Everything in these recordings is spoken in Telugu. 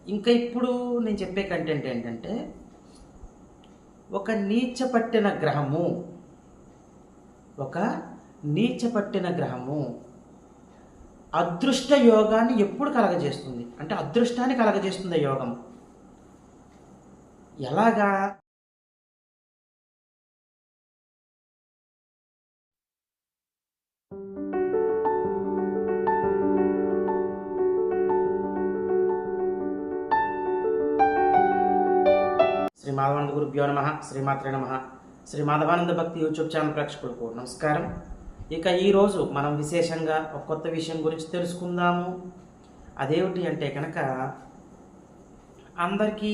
ఇంకా ఇప్పుడు నేను చెప్పే కంటెంట్ ఏంటంటే, ఒక నీచపట్టిన గ్రహము ఒక నీచపట్టిన గ్రహము అదృష్ట యోగాన్ని ఎప్పుడు కలగజేస్తుంది అంటే అదృష్టాన్ని కలగజేస్తుంది ఆ యోగం. ఎలాగా? శ్రీ మాధవానంద గురుభ్యో నమః. శ్రీమాత్రే నమః. శ్రీ మాధవానంద భక్తి యూట్యూబ్ ఛానల్ ప్రేక్షకులకు నమస్కారం. ఇక ఈరోజు మనం విశేషంగా ఒక కొత్త విషయం గురించి తెలుసుకుందాము. అదేమిటి అంటే కనుక, అందరికీ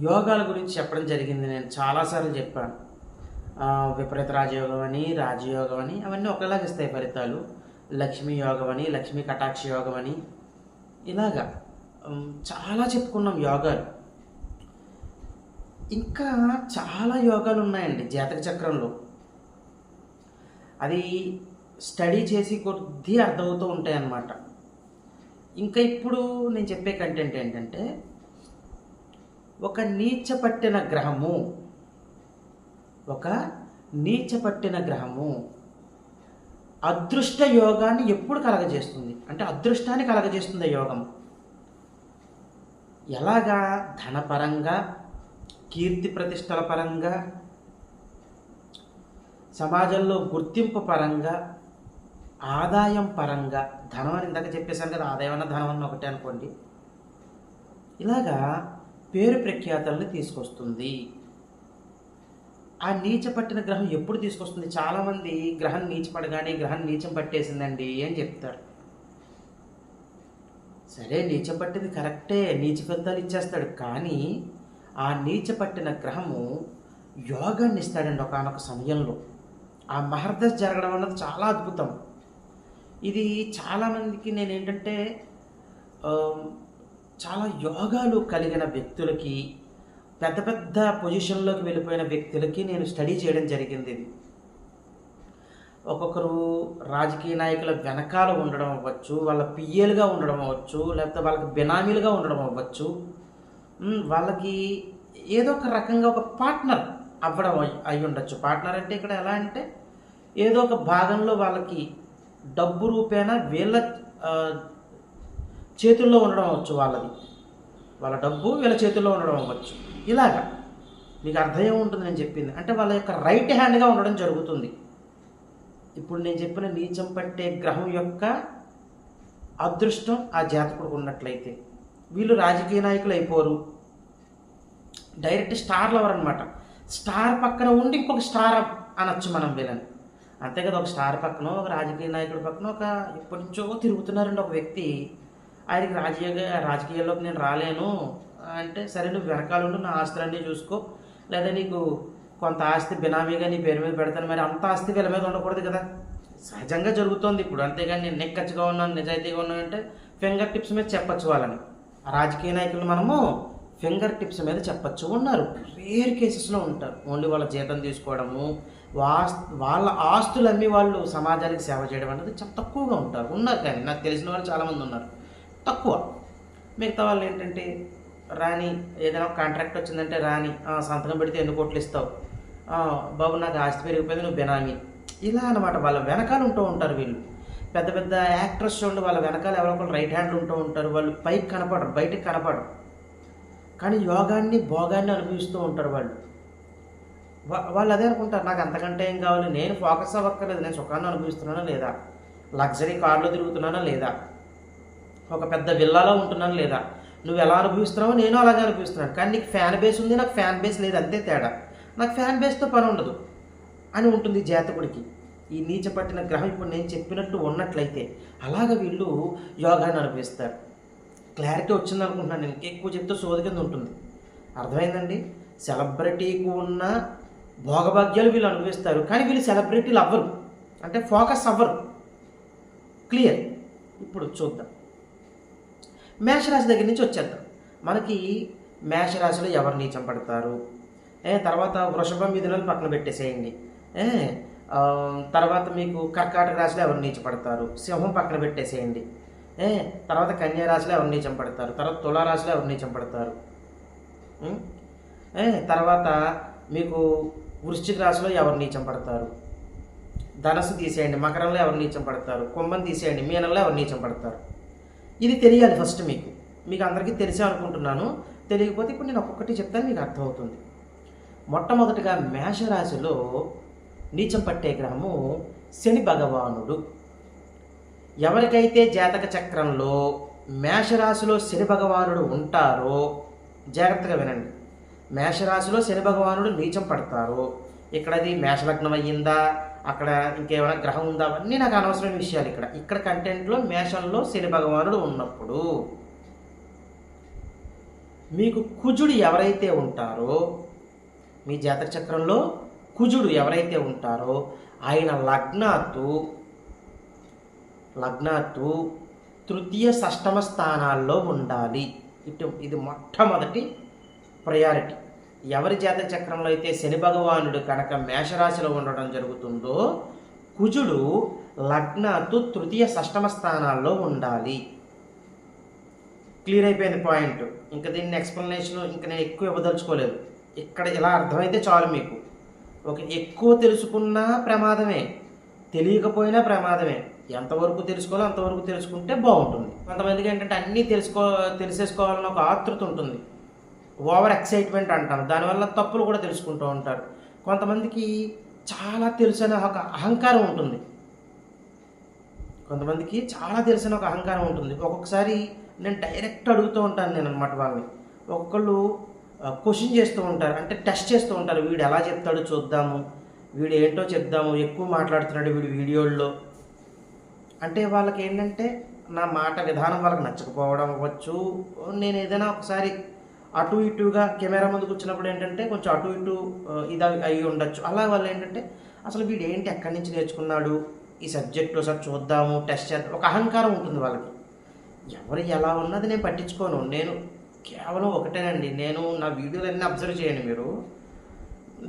యోగాల గురించి చెప్పడం జరిగింది. నేను చాలాసార్లు చెప్పాను. విపరీత రాజయోగం అని, రాజయోగం అని, అవన్నీ ఒకలాగా ఇస్తాయి ఫలితాలు. లక్ష్మీ యోగం అని, లక్ష్మీ కటాక్ష యోగం అని, ఇలాగా చాలా చెప్పుకున్నాం యోగాలు. ఇంకా చాలా యోగాలు ఉన్నాయండి జాతక చక్రంలో. అది స్టడీ చేసి కొద్దీ అర్థమవుతూ ఉంటాయి అన్నమాట. ఇంకా ఇప్పుడు నేను చెప్పే కంటెంట్ ఏంటంటే, ఒక నీచపట్టిన గ్రహము అదృష్ట యోగాన్ని ఎప్పుడు కలగజేస్తుంది అంటే అదృష్టాన్ని కలగజేస్తుంది ఆ యోగం. ఎలాగా? ధనపరంగా, కీర్తి ప్రతిష్టల పరంగా, సమాజంలో గుర్తింపు పరంగా, ఆదాయం పరంగా. ధనం అని ఇందాక చెప్పేశాను కదా, ఆదాయం అన్న ధనం అన్న ఒకటే అనుకోండి. ఇలాగా పేరు ప్రఖ్యాతల్ని తీసుకొస్తుంది. ఆ నీచ పట్టిన గ్రహం ఎప్పుడు తీసుకొస్తుంది? చాలామంది గ్రహం నీచపడగానే గ్రహం నీచం పట్టేసిందండి అని చెప్తారు. సరే, నీచం పట్టింది కరెక్టే, నీచ ఫలితాలు ఇచ్చేస్తాడు. కానీ ఆ నీచ పట్టిన గ్రహము యోగాన్ని ఇస్తాడండి ఒకానొక సమయంలో. ఆ మహర్దశ జరగడం అన్నది చాలా అద్భుతం. ఇది చాలామందికి నేనేంటంటే చాలా యోగాలు కలిగిన వ్యక్తులకి, పెద్ద పెద్ద పొజిషన్లోకి వెళ్ళిపోయిన వ్యక్తులకి నేను స్టడీ చేయడం జరిగింది. ఇది ఒక్కొక్కరు రాజకీయ నాయకుల వెనకాల ఉండడం అవ్వచ్చు, వాళ్ళ పిఏలుగా ఉండడం అవ్వచ్చు, లేకపోతే వాళ్ళకి బినామీలుగా ఉండడం అవ్వచ్చు, వాళ్ళకి ఏదో ఒక రకంగా ఒక పార్ట్నర్ అవ్వడం అయి ఉండొచ్చు. పార్ట్నర్ అంటే ఇక్కడ ఎలా అంటే, ఏదో ఒక భాగంలో వాళ్ళకి డబ్బు రూపేణా వీళ్ళ చేతుల్లో ఉండడం అవ్వచ్చు. వాళ్ళ డబ్బు వీళ్ళ చేతుల్లో ఉండడం అవ్వచ్చు. ఇలాగా మీకు అర్థం ఉంటుంది నేను చెప్పింది. అంటే వాళ్ళ యొక్క రైట్ హ్యాండ్గా ఉండడం జరుగుతుంది. ఇప్పుడు నేను చెప్పిన నీచం పట్టే గ్రహం యొక్క అదృష్టం ఆ జాతకుడు ఉన్నట్లయితే వీళ్ళు రాజకీయ నాయకులు అయిపోరు, డైరెక్ట్ స్టార్లు ఎవరనమాట. స్టార్ పక్కన ఉండి ఇంకొక స్టార్ అనొచ్చు మనం వీళ్ళని. అంతే కదా, ఒక స్టార్ పక్కన, ఒక రాజకీయ నాయకుడి పక్కన ఒక ఎప్పటి నుంచో తిరుగుతున్నారండి ఒక వ్యక్తి. ఆయనకి రాజకీయాల్లోకి నేను రాలేను అంటే, సరే నువ్వు వెనకాలండు నా ఆస్తులన్నీ చూసుకో, లేదా నీకు కొంత ఆస్తి బినామీగా నీ పేరు మీద పెడతాను. మరి అంత ఆస్తి వీళ్ళ మీద ఉండకూడదు కదా, సహజంగా జరుగుతోంది ఇప్పుడు. అంతేగాని నేను నెక్కచ్చిగా ఉన్నాను, నిజాయితీగా ఉన్నాను అంటే ఫింగర్ టిప్స్ మీద చెప్పచ్చు వాళ్ళని. ఆ రాజకీయ నాయకులు మనము ఫింగర్ టిప్స్ మీద చెప్పచ్చు. ఉన్నారు, రేర్ కేసెస్లో ఉంటారు. ఓన్లీ వాళ్ళ జీతం తీసుకోవడము, వాళ్ళ ఆస్తులు అమ్మి వాళ్ళు సమాజానికి సేవ చేయడం అనేది చాలా తక్కువగా ఉంటారు. ఉన్నారు, కానీ నాకు తెలిసిన వాళ్ళు చాలామంది ఉన్నారు, తక్కువ. మిగతా వాళ్ళు ఏంటంటే, రాని ఏదైనా కాంట్రాక్ట్ వచ్చిందంటే రాని సంతకం పెడితే ఎన్ని కోట్లు ఇస్తావు, బాబు నాకు ఆస్తి పెరిగిపోయింది నువ్వు బినామీ, ఇలా అనమాట. వాళ్ళ వెనకాల ఉంటూ ఉంటారు వీళ్ళు. పెద్ద పెద్ద యాక్టర్స్ ఉండి వాళ్ళ వెనకాల ఎవరో ఒకరు రైట్ హ్యాండ్లు ఉంటూ ఉంటారు. వాళ్ళు పైకి కనపడరు, బయటికి కనపడరు, కానీ యోగాన్ని భోగాన్ని అనుభవిస్తూ ఉంటారు వాళ్ళు అదే అనుకుంటారు, నాకు అంతకంటే ఏం కావాలి, నేను ఫోకస్ అవ్వక్కర్లేదు, నేను సుఖాన్ని అనుభవిస్తున్నానా లేదా, లగ్జరీ కార్లో తిరుగుతున్నానా లేదా, ఒక పెద్ద విల్లాలో ఉంటున్నాను లేదా, నువ్వు ఎలా అనుభవిస్తున్నావో నేను అలాగే అనుభవిస్తున్నాను. కానీ నీకు ఫ్యాన్ బేస్ ఉంది, నాకు ఫ్యాన్ బేస్ లేదు, అంతే తేడా. నాకు ఫ్యాన్ బేస్తో పని ఉండదు అని ఉంటుంది జాతకుడికి. ఈ నీచ పట్టిన గ్రహం ఇప్పుడు నేను చెప్పినట్టు ఉన్నట్లయితే అలాగ వీళ్ళు యోగాన్ని అనుభవిస్తారు. క్లారిటీ వచ్చింది అనుకుంటున్నాను. నేను ఎక్కువ చెప్తే సోది కింద ఉంటుంది. అర్థమైందండి? సెలబ్రిటీకి ఉన్న భోగభాగ్యాలు వీళ్ళు అనుభవిస్తారు, కానీ వీళ్ళు సెలబ్రిటీలు అవ్వరు, అంటే ఫోకస్ అవ్వరు. క్లియర్? ఇప్పుడు చూద్దాం. మేషరాశి దగ్గర నుంచి వచ్చేద్దాం. మనకి మేషరాశిలో ఎవరు నీచం పడతారు, తర్వాత వృషభం మిథునాలు పక్కన పెట్టేసేయండి. తర్వాత మీకు కర్కాటక రాశిలో ఎవరు నీచపడతారు, సింహం పక్కన పెట్టేసేయండి. తర్వాత కన్యా రాశిలో ఎవరు నీచం పడతారు, తర్వాత తులారాశిలో ఎవరు నీచం పడతారు, తర్వాత మీకు వృశ్చిక రాశిలో ఎవరు నీచం పడతారు, ధనస్సు తీసేయండి మకరంలో ఎవరు నీచం పడతారు, కుంభం తీసేయండి మీనంలో ఎవరు నీచం పడతారు. ఇది తెలియాలి ఫస్ట్. మీకు అందరికీ తెలిసే అనుకుంటున్నాను. తెలియకపోతే ఇప్పుడు నేను ఒక్కొక్కటి చెప్తాను, మీకు అర్థమవుతుంది. మొట్టమొదటిగా మేషరాశిలో నీచం పట్టే గ్రహము శని భగవానుడు. ఎవరికైతే జాతక చక్రంలో మేషరాశిలో శని భగవానుడు ఉంటారో జాగ్రత్తగా వినండి. మేషరాశిలో శని భగవానుడు నీచం పడతారో, ఇక్కడ అది మేషలగ్నం అయ్యిందా, అక్కడ ఇంకేమైనా గ్రహం ఉందా, అవన్నీ నాకు అనవసరమైన విషయాలు. ఇక్కడ కంటెంట్లో మేషంలో శని భగవానుడు ఉన్నప్పుడు మీకు కుజుడు ఎవరైతే ఉంటారో, మీ జాతక చక్రంలో కుజుడు ఎవరైతే ఉంటారో ఆయన లగ్నాత్తు తృతీయ షష్టమ స్థానాల్లో ఉండాలి. ఇది మొట్టమొదటి ప్రయారిటీ. ఎవరి జాతక చక్రంలో అయితే శని భగవానుడు కనుక మేషరాశిలో ఉండడం జరుగుతుందో కుజుడు లగ్నాత్తు తృతీయ షష్టమ స్థానాల్లో ఉండాలి. క్లియర్ అయిపోయింది పాయింట్. ఇంకా దీన్ని ఎక్స్ప్లెనేషన్ ఇంకా నేను ఎక్కువ ఇవ్వదలుచుకోలేదు. ఇక్కడ ఇలా అర్థమైతే చాలు మీకు. ఎక్కువ తెలుసుకున్నా ప్రమాదమే, తెలియకపోయినా ప్రమాదమే. ఎంతవరకు తెలుసుకోవాలో అంతవరకు తెలుసుకుంటే బాగుంటుంది. కొంతమందికి ఏంటంటే అన్నీ తెలిసేసుకోవాలని ఒక ఆతృత ఉంటుంది, ఓవర్ ఎక్సైట్మెంట్ అంటాం. దానివల్ల తప్పులు కూడా తెలుసుకుంటూ ఉంటారు. కొంతమందికి చాలా తెలుసు అనే ఒక అహంకారం ఉంటుంది. ఒక్కొక్కసారి నేను డైరెక్ట్ అడుగుతూ ఉంటాను నేను అనమాట వాళ్ళని. ఒక్కొక్కళ్ళు క్వశ్చన్ చేస్తూ ఉంటారు, అంటే టెస్ట్ చేస్తూ ఉంటారు. వీడు ఎలా చెప్తాడో చూద్దాము, వీడు ఏంటో చెప్దాము, ఎక్కువ మాట్లాడుతున్నాడు వీడు వీడియోల్లో అంటే. వాళ్ళకి ఏంటంటే నా మాట విధానం వాళ్ళకి నచ్చకపోవడం అవ్వచ్చు. నేను ఏదైనా ఒకసారి అటు ఇటుగా కెమెరా ముందు కూర్చున్నప్పుడు ఏంటంటే కొంచెం అటు ఇటు ఇది అయి ఉండొచ్చు. అలా వాళ్ళు ఏంటంటే అసలు వీడు ఏంటి, ఎక్కడి నుంచి నేర్చుకున్నాడు ఈ సబ్జెక్టు, ఒకసారి చూద్దాము, టెస్ట్ చేద్దాం, ఒక అహంకారం ఉంటుంది వాళ్ళకి. ఎవరు ఎలా ఉన్నది నేను పట్టించుకోను. నేను కేవలం ఒకటేనండి, నేను నా వీడియోలన్నీ అబ్జర్వ్ చేయండి మీరు.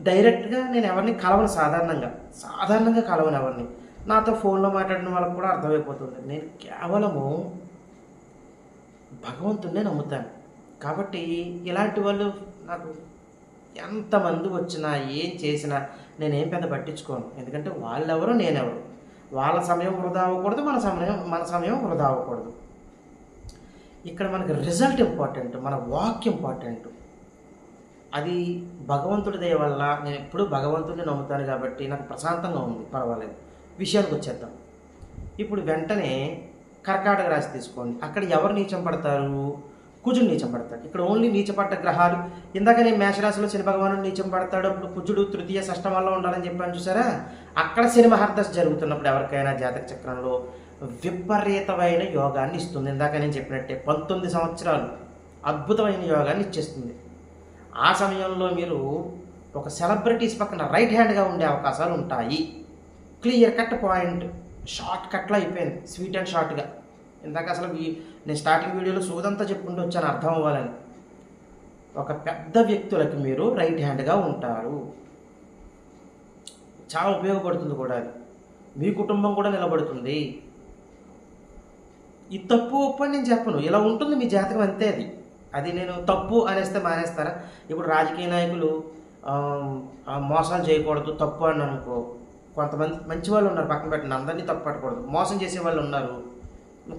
డైరెక్ట్గా నేను ఎవరిని కలవను, సాధారణంగా కలవను ఎవరిని. నాతో ఫోన్లో మాట్లాడిన వాళ్ళకి కూడా అర్థమైపోతుంది. నేను కేవలము భగవంతుడినే నమ్ముతాను. కాబట్టి ఇలాంటి వాళ్ళు నాకు ఎంతమంది వచ్చినా ఏం చేసినా నేనేం పెద్ద పట్టించుకోను. ఎందుకంటే వాళ్ళెవరు నేనెవరు. వాళ్ళ సమయం వృధా అవ్వకూడదు, మన సమయం వృధా అవ్వకూడదు. ఇక్కడ మనకి రిజల్ట్ ఇంపార్టెంట్, మన వాక్ ఇంపార్టెంట్. అది భగవంతుడి దయ వల్ల నేను ఎప్పుడూ భగవంతుడిని నమ్ముతాను కాబట్టి నాకు ప్రశాంతంగా ఉంది, పర్వాలేదు. విషయానికి వచ్చేద్దాం. ఇప్పుడు వెంటనే కర్కాటక రాశి తీసుకోండి. అక్కడ ఎవరు నీచం పడతారు? కుజుడు నీచం పడతాడు. ఇక్కడ ఓన్లీ నీచపడ్డ గ్రహాలు. ఇందాక నేను మేషరాశిలో శని భగవానుడు నీచం పడతాడు, అప్పుడు కుజుడు తృతీయ షష్టమాల్లో ఉండాలని చెప్పాను చూసారా. అక్కడ శని మహర్దశ జరుగుతున్నప్పుడు ఎవరికైనా జాతక చక్రంలో విపరీతమైన యోగాన్ని ఇస్తుంది. ఇందాక నేను చెప్పినట్టే 19 సంవత్సరాలు అద్భుతమైన యోగాన్ని ఇచ్చేస్తుంది. ఆ సమయంలో మీరు ఒక సెలబ్రిటీస్ పక్కన రైట్ హ్యాండ్గా ఉండే అవకాశాలు ఉంటాయి. క్లియర్ కట్ పాయింట్, షార్ట్ కట్లో అయిపోయింది, స్వీట్ అండ్ షార్ట్గా. ఇందాక అసలు నేను స్టార్టింగ్ వీడియోలో సోదంతా చెప్పుకుంటూ వచ్చాను అర్థం అవ్వాలని. ఒక పెద్ద వ్యక్తులకి మీరు రైట్ హ్యాండ్గా ఉంటారు. చాలా ఉపయోగపడుతుంది కూడా అది. మీ కుటుంబం కూడా నిలబడుతుంది. ఈ తప్పు ఒప్పు అని నేను చెప్పను, ఇలా ఉంటుంది మీ జాతకం, అంతే. అది నేను తప్పు అనేస్తే మానేస్తారా? ఇప్పుడు రాజకీయ నాయకులు మోసాలు చేయకూడదు తప్పు అని అనుకో, కొంతమంది మంచి వాళ్ళు ఉన్నారు, పక్కన పెట్టండి, అందరినీ తప్పు పట్టకూడదు. మోసం చేసే వాళ్ళు ఉన్నారు,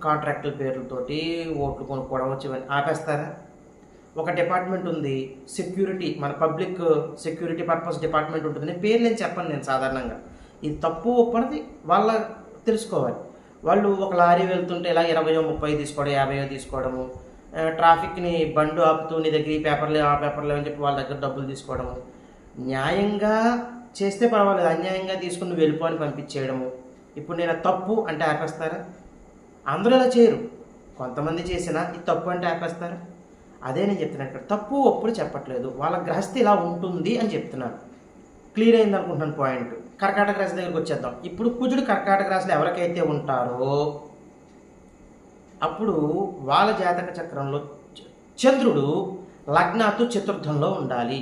కాంట్రాక్టుల పేర్లతోటి ఓట్లు కొనుక్కోవడం వచ్చేవన్నీ ఆపేస్తారా? ఒక డిపార్ట్మెంట్ ఉంది సెక్యూరిటీ, మన పబ్లిక్ సెక్యూరిటీ పర్పస్ డిపార్ట్మెంట్ ఉంటుంది. నేను పేర్లు ఏం చెప్పను నేను సాధారణంగా. ఇది తప్పు ఒప్పనిది వాళ్ళ తెలుసుకోవాలి. వాళ్ళు ఒక లారీ వెళ్తుంటే ఇలా 20, 30 తీసుకోవడం, 50 తీసుకోవడము, ట్రాఫిక్ని బండు ఆపుతూ నీ దగ్గర ఈ పేపర్లే ఆ పేపర్లే అని చెప్పి వాళ్ళ దగ్గర డబ్బులు తీసుకోవడము. న్యాయంగా చేస్తే పర్వాలేదు, అన్యాయంగా తీసుకుని నువ్వు వెళ్ళిపో అని పంపించేయడము. ఇప్పుడు నేను తప్పు అంటే ఆపేస్తారా? అందరూ ఇలా చేయరు, కొంతమంది చేసినా ఇది తప్పు అంటే ఆపేస్తారా? అదే నేను చెప్తున్నాను. ఇక్కడ తప్పు ఒప్పుడు చెప్పట్లేదు, వాళ్ళ గ్రహస్థితి ఇలా ఉంటుంది అని చెప్తున్నాను. క్లియర్ అయింది అనుకుంటున్నాను పాయింట్. కర్కాటక రాశి దగ్గరికి వచ్చేద్దాం. ఇప్పుడు కుజుడు కర్కాటక రాశిలో ఎవరికైతే ఉంటారో అప్పుడు వాళ్ళ జాతక చక్రంలో చంద్రుడు లగ్నాత్తు చతుర్థంలో ఉండాలి.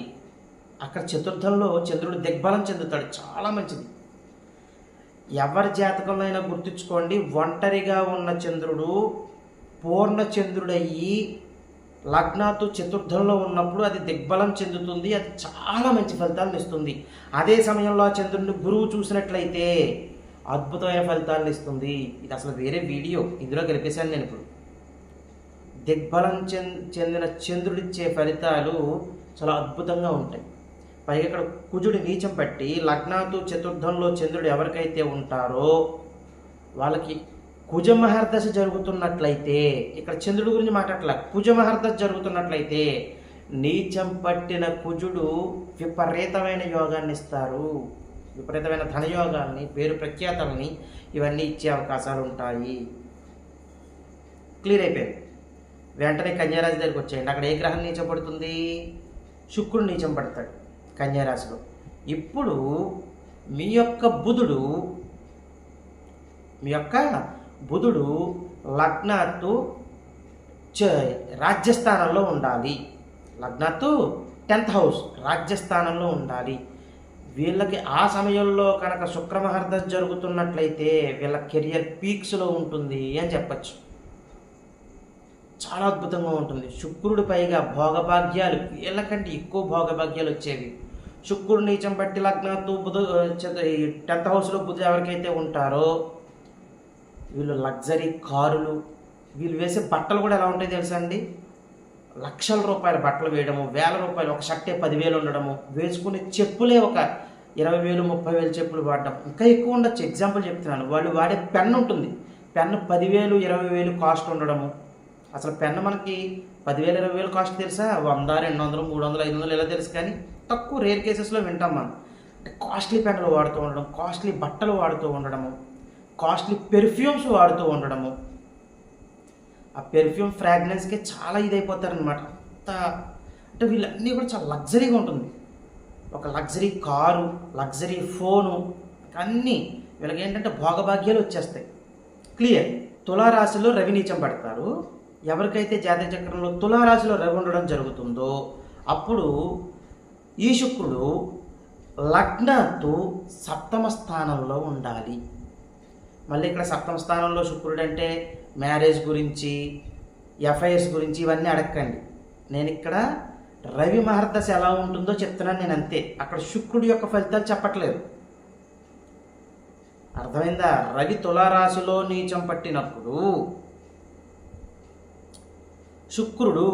అక్కడ చతుర్థంలో చంద్రుడు దిగ్బలం చెందుతాడు, చాలా మంచిది. ఎవరి జాతకంలో అయినా గుర్తుంచుకోండి, ఒంటరిగా ఉన్న చంద్రుడు పూర్ణచంద్రుడయ్యి లగ్నాతు చతుర్థంలో ఉన్నప్పుడు అది దిగ్బలం చెందుతుంది. అది చాలా మంచి ఫలితాలను ఇస్తుంది. అదే సమయంలో ఆ చంద్రుడిని గురువు చూసినట్లయితే అద్భుతమైన ఫలితాలను ఇస్తుంది. ఇది అసలు వేరే వీడియో, ఇందులో గెలిపేశాను నేను. ఇప్పుడు దిగ్బలం చెందిన చంద్రుడిచ్చే ఫలితాలు చాలా అద్భుతంగా ఉంటాయి. పైగా ఇక్కడ కుజుడి నీచం పట్టి లగ్నాతు చతుర్థంలో చంద్రుడు ఎవరికైతే ఉంటారో వాళ్ళకి కుజమహర్దశ జరుగుతున్నట్లయితే, ఇక్కడ చంద్రుడి గురించి మాట్లాడలే, కుజమహర్దశ జరుగుతున్నట్లయితే నీచం పట్టిన కుజుడు విపరీతమైన యోగాన్ని ఇస్తారు. విపరీతమైన ధనయోగాల్ని, పేరు ప్రఖ్యాతల్ని ఇవన్నీ ఇచ్చే అవకాశాలు ఉంటాయి. క్లియర్ అయిపోయింది. వెంటనే కన్యారాశి దగ్గరికి వచ్చేయండి. అక్కడ ఏ గ్రహం నీచం పడుతుంది? శుక్రుడు నీచం పడతాడు కన్యారాశిలో. ఇప్పుడు మీ యొక్క బుధుడు లగ్నాత్తు రాజ్యస్థానంలో ఉండాలి. లగ్నాత్తు 10th హౌస్ రాజ్యస్థానంలో ఉండాలి. వీళ్ళకి ఆ సమయంలో కనుక శుక్రమహర్దశ జరుగుతున్నట్లయితే వీళ్ళ కెరియర్ పీక్స్లో ఉంటుంది అని చెప్పచ్చు. చాలా అద్భుతంగా ఉంటుంది. శుక్రుడు పైగా భోగభాగ్యాలు, వీళ్ళకంటే ఎక్కువ భోగభాగ్యాలు వచ్చేవి. శుక్రుడు నీచం బట్టి లగ్నాత్తు 10th హౌస్లో బుధుడు ఎవరికైతే ఉంటారో వీళ్ళు లగ్జరీ కారులు, వీళ్ళు వేసే బట్టలు కూడా ఎలా ఉంటాయి తెలుసా అండి? లక్షల రూపాయల బట్టలు వేయడము, వేల రూపాయలు, ఒక షర్టే 10,000 ఉండడము, వేసుకునే చెప్పులే ఒక 20,000 30,000 చెప్పులు వాడడం, ఇంకా ఎక్కువ ఉండొచ్చు. ఎగ్జాంపుల్ చెప్తున్నాను. వాళ్ళు వాడే పెన్ను ఉంటుంది, పెన్ను 10,000 20,000 కాస్ట్ ఉండడము. అసలు పెన్ను మనకి 10,000 20,000 కాస్ట్ తెలుసా? 100 200 300 500 ఇలా తెలుసు. కానీ తక్కువ రేర్ కేసెస్లో వింటాం మనం. కాస్ట్లీ పెన్నులు వాడుతూ ఉండడం, కాస్ట్లీ బట్టలు వాడుతూ ఉండడము, కాస్ట్లీ పెర్ఫ్యూమ్స్ వాడుతూ ఉండడము. ఆ పెర్ఫ్యూమ్ ఫ్రాగ్రెన్స్కి చాలా ఇదైపోతారనమాట. అంత అంటే వీళ్ళన్నీ కూడా చాలా లగ్జరీగా ఉంటుంది. ఒక లగ్జరీ కారు, లగ్జరీ ఫోను, అన్నీ వీళ్ళకి ఏంటంటే భోగభాగ్యాలు వచ్చేస్తాయి. క్లియర్. తులారాశిలో రవి నీచం పడతారు. ఎవరికైతే జాతక చక్రంలో తులారాశిలో రవి ఉండడం జరుగుతుందో అప్పుడు ఈ శుక్రుడు లగ్నాత్తు 7వ స్థానంలో ఉండాలి. మళ్ళీ ఇక్కడ 7వ స్థానంలో శుక్రుడు అంటే మ్యారేజ్ గురించి, ఎఫ్ఐఆర్స్ గురించి ఇవన్నీ అడగండి. నేను ఇక్కడ రవి మహర్దశ ఎలా ఉంటుందో చెప్తున్నాను నేను, అంతే. అక్కడ శుక్రుడి యొక్క ఫలితాలు చెప్పట్లేదు. అర్థమైందా? రవి తులారాశిలో నీచం పట్టినప్పుడు శుక్రుడు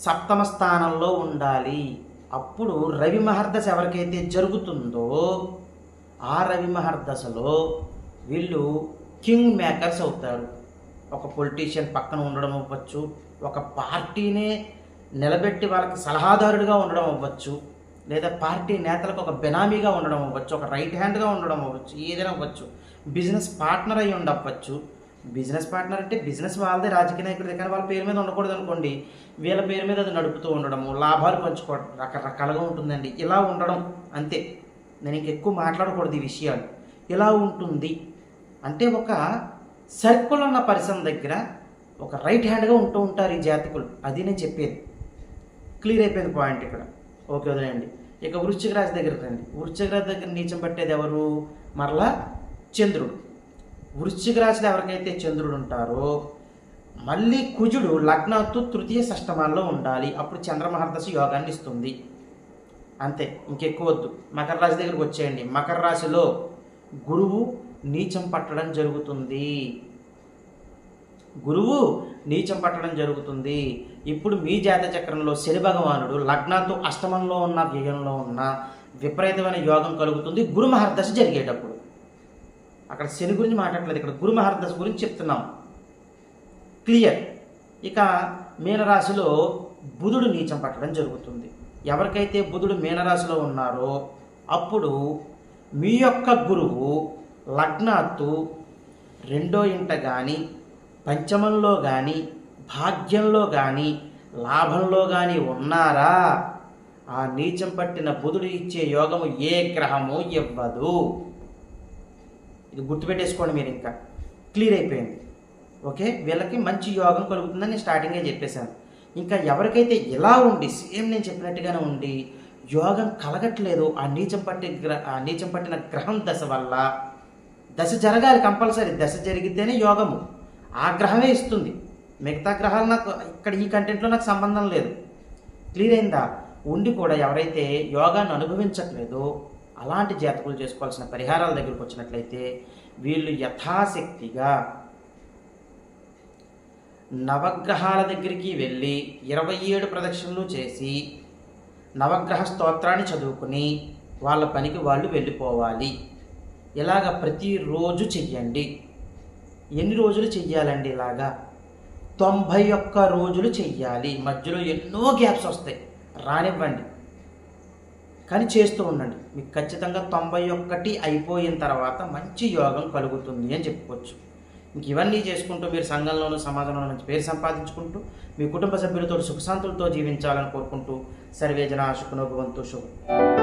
7వ స్థానంలో ఉండాలి. అప్పుడు రవి మహర్దశ ఎవరికైతే జరుగుతుందో ఆ రవి మహర్దశలో వీళ్ళు కింగ్ మేకర్స్ అవుతారు. ఒక పొలిటీషియన్ పక్కన ఉండడం అవ్వచ్చు, ఒక పార్టీనే నిలబెట్టి వాళ్ళకి సలహాదారుడిగా ఉండడం అవ్వచ్చు, లేదా పార్టీ నేతలకు ఒక బెనామీగా ఉండడం అవ్వచ్చు, ఒక రైట్ హ్యాండ్గా ఉండడం అవ్వచ్చు, ఏదైనా అవ్వచ్చు. బిజినెస్ పార్ట్నర్ అయ్యి ఉండవచ్చు. బిజినెస్ పార్ట్నర్ అంటే బిజినెస్ వాళ్ళదే, రాజకీయ నాయకుడిదే, కానీ వాళ్ళ పేరు మీద ఉండకూడదు అనుకోండి. వీళ్ళ పేరు మీద అది నడుపుతూ ఉండడము, లాభాలు పంచుకోవడం, రకరకాలుగా ఉంటుందండి. ఇలా ఉండడం అంతే. నేను ఇంకెక్కువ మాట్లాడకూడదు ఈ విషయాలు. ఇలా ఉంటుంది అంటే ఒక సర్కిల్ ఉన్న పర్సన్ దగ్గర ఒక రైట్ హ్యాండ్గా ఉంటూ ఉంటారు ఈ జాతకులు. అది నేను చెప్పేది. క్లియర్ అయిపోయింది పాయింట్ ఇక్కడ. ఓకే, వదిలేండి. ఇక వృశ్చిక రాశి దగ్గరికి రండి. వృశ్చిక రాశి దగ్గర నీచం పట్టేది ఎవరు? మరలా చంద్రుడు. వృశ్చిక రాశిలో ఎవరికైతే చంద్రుడు ఉంటారో మళ్ళీ కుజుడు లగ్నాత్తు 3వ షష్టమాల్లో ఉండాలి. అప్పుడు చంద్రమహర్దశ యోగాన్ని ఇస్తుంది. అంతే, ఇంకెక్కువ వద్దు. మకర రాశి దగ్గరికి వచ్చేయండి. మకర రాశిలో గురువు నీచం పట్టడం జరుగుతుంది. ఇప్పుడు మీ జాతక చక్రంలో శని భగవానుడు లగ్నాత్తు అష్టమంలో ఉన్న, వ్యయంలో ఉన్న విపరీతమైన యోగం కలుగుతుంది గురు మహర్దశ జరిగేటప్పుడు. అక్కడ శని గురించి మాట్లాడలేదు, ఇక్కడ గురు మహర్దశ గురించి చెప్తున్నాం. క్లియర్. ఇక మీనరాశిలో బుధుడు నీచం పట్టడం జరుగుతుంది. ఎవరికైతే బుధుడు మీనరాశిలో ఉన్నారో అప్పుడు మీ యొక్క గురువు లగ్నాత్తు 2వ ఇంట కానీ, పంచమంలో కానీ, భాగ్యంలో కానీ, లాభంలో కానీ ఉన్నారా, ఆ నీచం పట్టిన బుధుడు ఇచ్చే యోగము ఏ గ్రహము ఇవ్వదు. ఇది గుర్తుపెట్టేసుకోండి మీరు. ఇంకా క్లియర్ అయిపోయింది. ఓకే, వీళ్ళకి మంచి యోగం కలుగుతుందని నేను స్టార్టింగే చెప్పేశాను. ఇంకా ఎవరికైతే ఇలా ఉండి సేమ్ నేను చెప్పినట్టుగానే ఉండి యోగం కలగట్లేదు, ఆ నీచం పట్టిన గ్రహం దశ వల్ల, దశ జరగాలి కంపల్సరీ, దశ జరిగితేనే యోగము ఆ గ్రహమే ఇస్తుంది. మిగతా గ్రహాలు నాకు ఇక్కడ ఈ కంటెంట్లో నాకు సంబంధం లేదు. క్లియర్ అయిందా? ఉండి కూడా ఎవరైతే యోగాను అనుభవించట్లేదో అలాంటి జాతకులు చేసుకోవాల్సిన పరిహారాల దగ్గరికి వచ్చినట్లయితే వీళ్ళు యథాశక్తిగా నవగ్రహాల దగ్గరికి వెళ్ళి 27 ప్రదక్షిణలు చేసి నవగ్రహ స్తోత్రాన్ని చదువుకుని వాళ్ళ పనికి వాళ్ళు వెళ్ళిపోవాలి. ఇలాగ ప్రతిరోజు చెయ్యండి. ఎన్ని రోజులు చెయ్యాలండి? ఇలాగా 91 రోజులు చెయ్యాలి. మధ్యలో ఎన్నో గ్యాప్స్ వస్తాయి, రానివ్వండి, కానీ చేస్తూ ఉండండి. మీకు ఖచ్చితంగా 91 అయిపోయిన తర్వాత మంచి యోగం కలుగుతుంది అని చెప్పుకోవచ్చు. ఇంక ఇవన్నీ చేసుకుంటూ మీరు సంఘంలోనూ సమాజంలోనూ మంచి పేరు సంపాదించుకుంటూ మీ కుటుంబ సభ్యులతో సుఖశాంతులతో జీవించాలని కోరుకుంటూ సర్వే జనా సుఖినో భవంతు. శుభం.